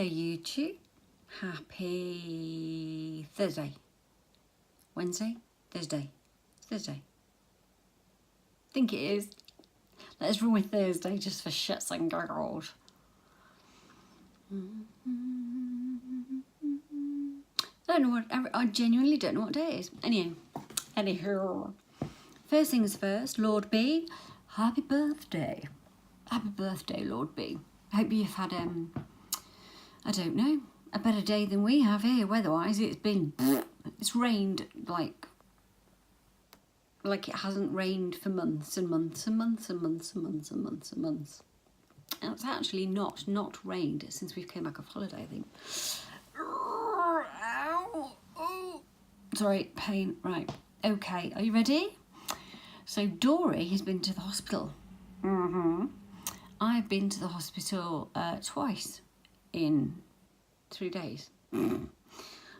Hello YouTube, happy Thursday, Wednesday, Thursday, I think it is. Let's run with Thursday just for shits and giggles. I genuinely don't know what day it is. Anyhow, first things first, Lord B, happy birthday. Happy birthday, Lord B. I hope you've had, I don't know, a better day than we have here weather-wise. It's rained like it hasn't rained for months and months and months and months and months and months and months. And it's actually not rained since we've came back off holiday, I think. Ow. Oh. Sorry, pain. Right. Okay, are you ready? So Dory has been to the hospital. I've been to the hospital twice in 3 days.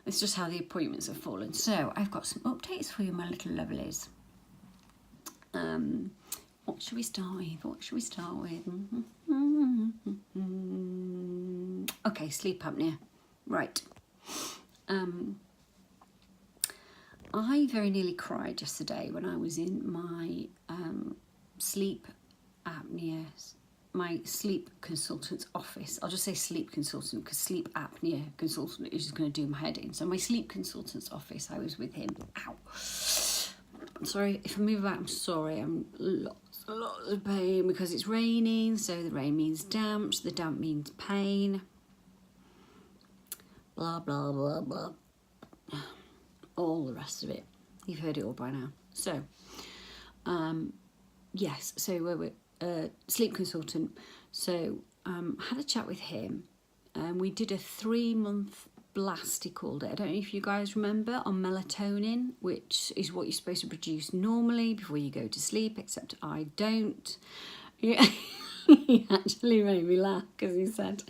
It's just how the appointments have fallen. So I've got some updates for you, my little lovelies. What should we start with? Okay, sleep apnea. Right. I very nearly cried yesterday when I was in my sleep apnea, my sleep consultant's office. I'll just say sleep consultant because sleep apnea consultant is just going to do my head in. So my sleep consultant's office, I was with him. Ow. I'm sorry, if I move about, I'm sorry. I'm lots of pain because it's raining. So the rain means damp, the damp means pain. Blah, blah, blah, blah. All the rest of it. You've heard it all by now. So, yes, so we're sleep consultant. So had a chat with him and we did a 3-month blast, he called it. I don't know if you guys remember, on melatonin, which is what you're supposed to produce normally before you go to sleep, except I don't. Yeah. He actually made me laugh because he said,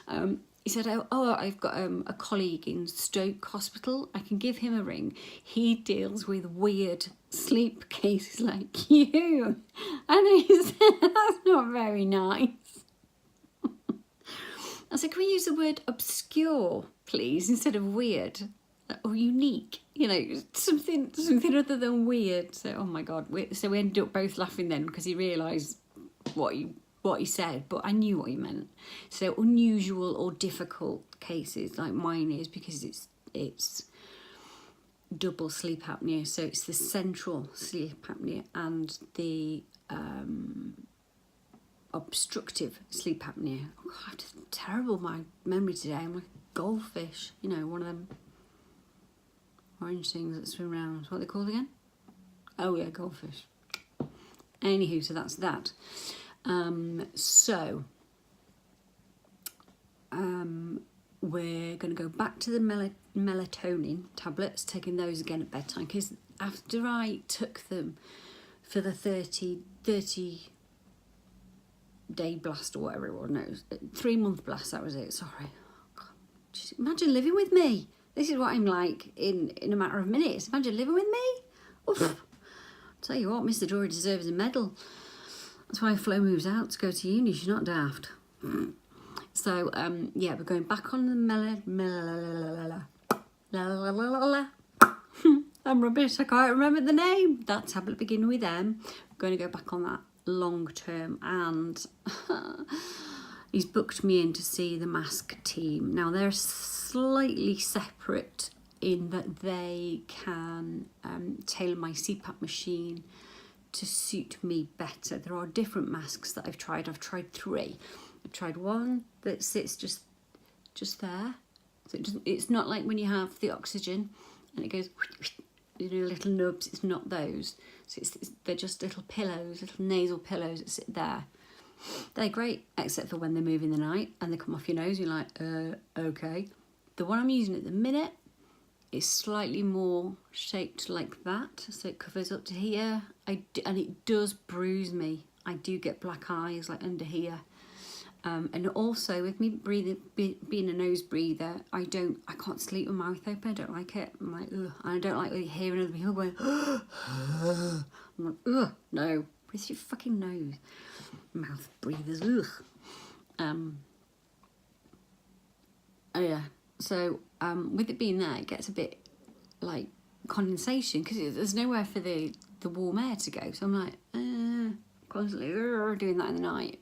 oh, I've got a colleague in Stoke Hospital. I can give him a ring. He deals with weird sleep cases like you. And he said, that's not very nice. I said, can we use the word obscure, please, instead of weird or unique? You know, something other than weird. So, oh my God. So we ended up both laughing then because he realised what he said, but I knew what he meant. So unusual or difficult cases like mine is because it's double sleep apnea. So it's the central sleep apnea and the obstructive sleep apnea. Oh God, it's terrible, my memory today. I'm like a goldfish, you know, one of them orange things that swim around. What are they called again? Oh yeah, goldfish. Anywho, so that's that. We're going to go back to the melatonin tablets, taking those again at bedtime, because after I took them for the 30 day blast or whatever it was, no, it was 3-month blast, that was it, sorry. God, just imagine living with me. This is what I'm like in a matter of minutes. Imagine living with me. Oof. I'll tell you what, Mr. Dory deserves a medal. That's why Flo moves out to go to uni. She's not daft. So, yeah, we're going back on the I'm rubbish. I can't remember the name. That tablet beginning with M. I'm going to go back on that long term. And he's booked me in to see the mask team. Now, they're slightly separate in that they can tailor my CPAP machine to suit me better. There are different masks that I've tried. I've tried 3. I've tried one that sits just there. So it's not like when you have the oxygen and it goes, you know, little nubs. It's not those. So they're just little pillows, little nasal pillows that sit there. They're great, except for when they move in the night and they come off your nose. You're like, okay. The one I'm using at the minute is slightly more shaped like that, so it covers up to here. And it does bruise me. I do get black eyes like under here. And also with me being a nose breather, I can't sleep with my mouth open. I don't like it. I'm like, ugh. And I don't like hearing other people going, I'm like, ugh, no. Breathe through your fucking nose. Mouth breathers, ugh. Oh yeah. So with it being there, it gets a bit like condensation because there's nowhere for the warm air to go. So I'm like constantly doing that in the night,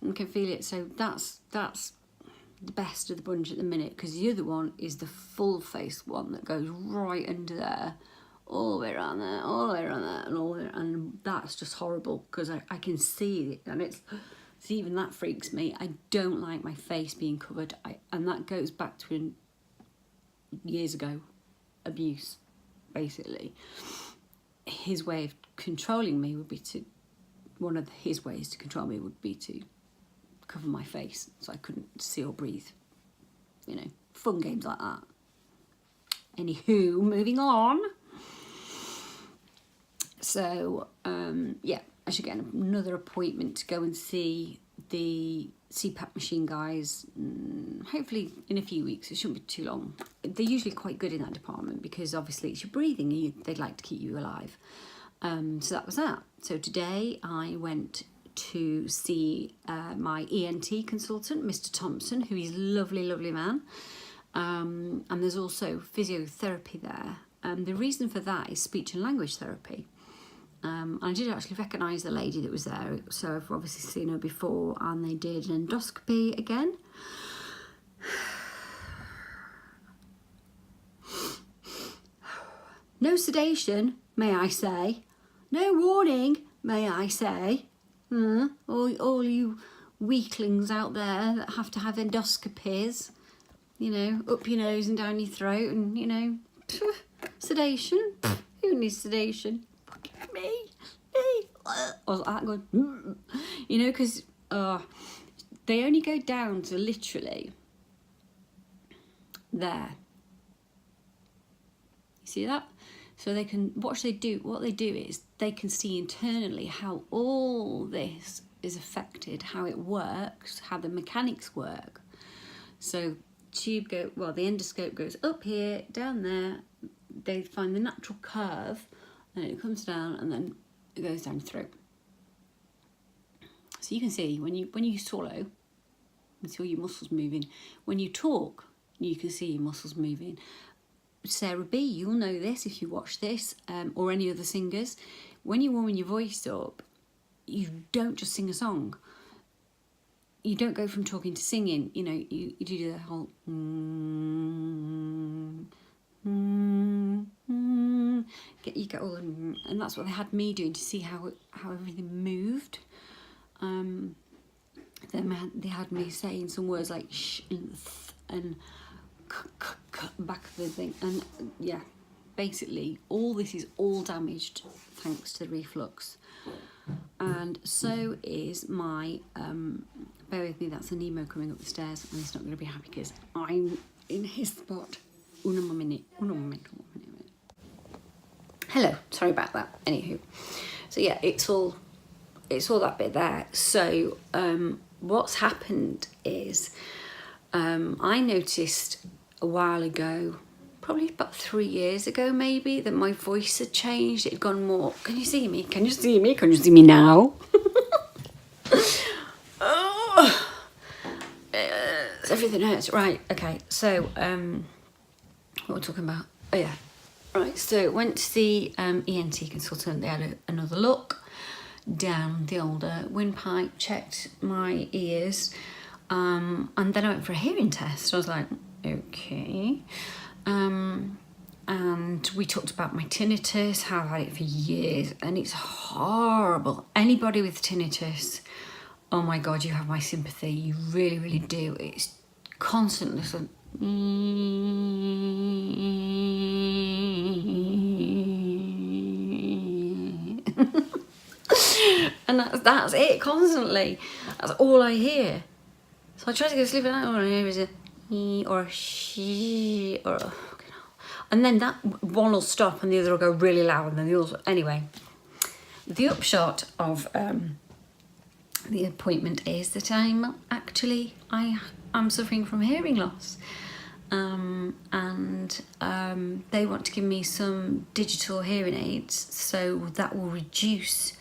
and can feel it. So that's the best of the bunch at the minute, because the other one is the full face one that goes right under there, all the way around there, all the way around there, and all the way, and that's just horrible because I can see it, and it's even that freaks me. I don't like my face being covered, and that goes back to years ago abuse. Basically, his way of controlling me would be to his ways to control me would be to cover my face so I couldn't see or breathe. You know, fun games like that. Anywho, moving on. So, yeah, I should get another appointment to go and see the CPAP machine guys, hopefully in a few weeks. It shouldn't be too long. They're usually quite good in that department because obviously it's your breathing, they'd like to keep you alive. So that was that. So today I went to see my ENT consultant, Mr. Thompson, who is a lovely, lovely man. And there's also physiotherapy there. The reason for that is speech and language therapy. I did actually recognise the lady that was there, so I've obviously seen her before, and they did an endoscopy again. No sedation, may I say. No warning, may I say. All you weaklings out there that have to have endoscopies, you know, up your nose and down your throat, and, you know, sedation. Who needs sedation? Me. I was like that going, you know, because they only go down to literally there. You see that? So they can, what they do is they can see internally how all this is affected, how it works, how the mechanics work. So the endoscope goes up here, down there, they find the natural curve, and it comes down, and then it goes down the throat. So you can see when you swallow, you can see all your muscles moving. When you talk, you can see your muscles moving. Sarah B, you'll know this if you watch this, or any other singers. When you're warming your voice up, you don't just sing a song. You don't go from talking to singing. You know, you do the whole you get all and that's what they had me doing to see how everything moved. Then they had me saying some words like sh and th and back of the thing, and yeah, basically all this is all damaged thanks to the reflux, and so is my bear with me, that's a Nemo coming up the stairs, and he's not going to be happy because I'm in his spot. Una minute. Hello, sorry about that. Anywho, so yeah, it's all that bit there. So what's happened is I noticed a while ago, probably about 3 years ago maybe, that my voice had changed. It had gone more, can you see me? Can you see me? Can you see me now? Everything hurts. Right, okay, so what we're talking about? Oh yeah, right, so went to the ENT consultant. They had another look down the older windpipe, checked my ears, and then I went for a hearing test. I was like, okay. And we talked about my tinnitus, how I've had it for years, and it's horrible. Anybody with tinnitus, oh my God, you have my sympathy. You really, really do. It's constantly sort of, and that's it constantly. That's all I hear. So I try to go to sleep and all I hear is a or a she or a, and then that one will stop and the other will go really loud, and then the other. Anyway, the upshot of the appointment is that I'm suffering from hearing loss, and they want to give me some digital hearing aids, so that will reduce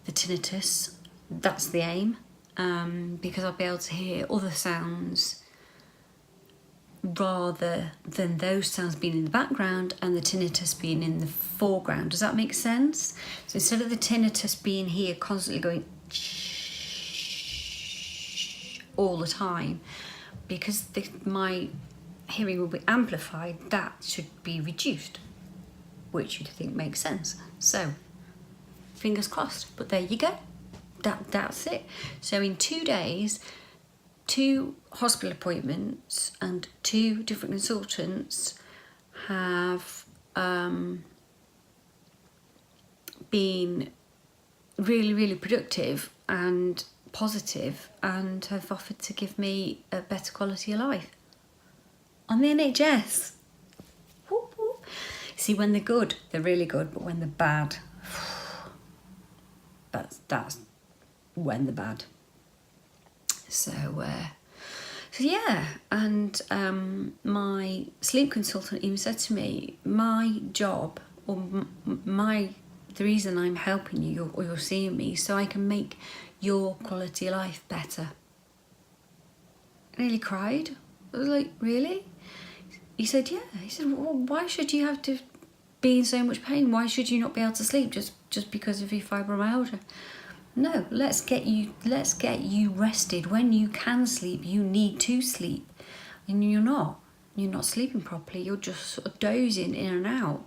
the tinnitus. That's the aim, because I'll be able to hear other sounds rather than those sounds being in the background and the tinnitus being in the foreground. Does that make sense? So instead of the tinnitus being here constantly going all the time, because my hearing will be amplified, that should be reduced, which you'd think makes sense. So fingers crossed, but there you go. That's it. So in 2 days, 2 hospital appointments and 2 different consultants have been really, really productive and positive, and have offered to give me a better quality of life on the NHS. Whoop, whoop. See, when they're good, they're really good, but when they're bad, that's when they're bad. So yeah, and my sleep consultant even said to me, my job, or the reason I'm helping you or you're seeing me, so I can make your quality of life better. I nearly cried. I was like, really? He said, yeah. He said, well, why should you have to be in so much pain? Why should you not be able to sleep just because of your fibromyalgia? No, let's get you rested. When you can sleep, you need to sleep, and you're not sleeping properly. You're just sort of dozing in and out,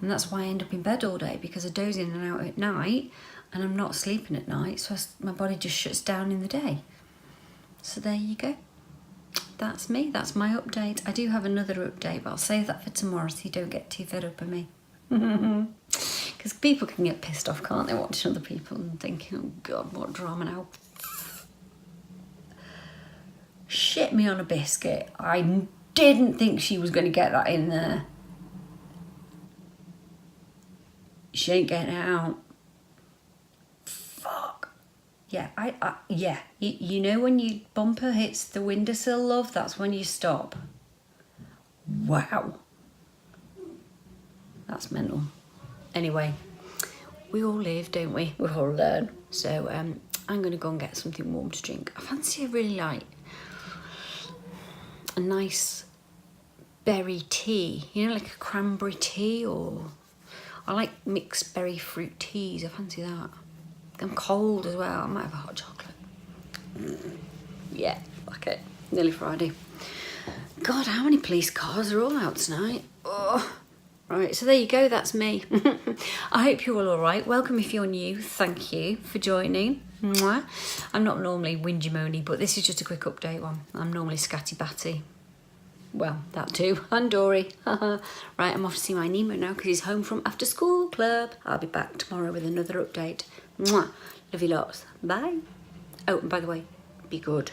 and that's why I end up in bed all day, because I doze in and out at night, and I'm not sleeping at night, so my body just shuts down in the day. So there you go. That's me. That's my update. I do have another update, but I'll save that for tomorrow so you don't get too fed up with me. Because people can get pissed off, can't they, watching other people and thinking, oh God, what drama now. Shit me on a biscuit. I didn't think she was going to get that in there. She ain't getting it out. Fuck. Yeah, yeah. You know when your bumper hits the windowsill, love, that's when you stop. Wow. That's mental. Anyway, we all live, don't we? We all learn. So I'm going to go and get something warm to drink. I fancy a really like a nice berry tea. You know, like a cranberry tea, or I like mixed berry fruit teas. I fancy that. I'm cold as well. I might have a hot chocolate. Yeah, like it. Nearly Friday. God, how many police cars are all out tonight? Oh. Right, so there you go, that's me. I hope you're all right. Welcome if you're new. Thank you for joining. Mwah. I'm not normally whingy moany, but this is just a quick update one. I'm normally scatty batty. Well, that too. And Dory. Right, I'm off to see my Nemo now because he's home from after school club. I'll be back tomorrow with another update. Mwah. Love you lots. Bye. Oh, and by the way, be good.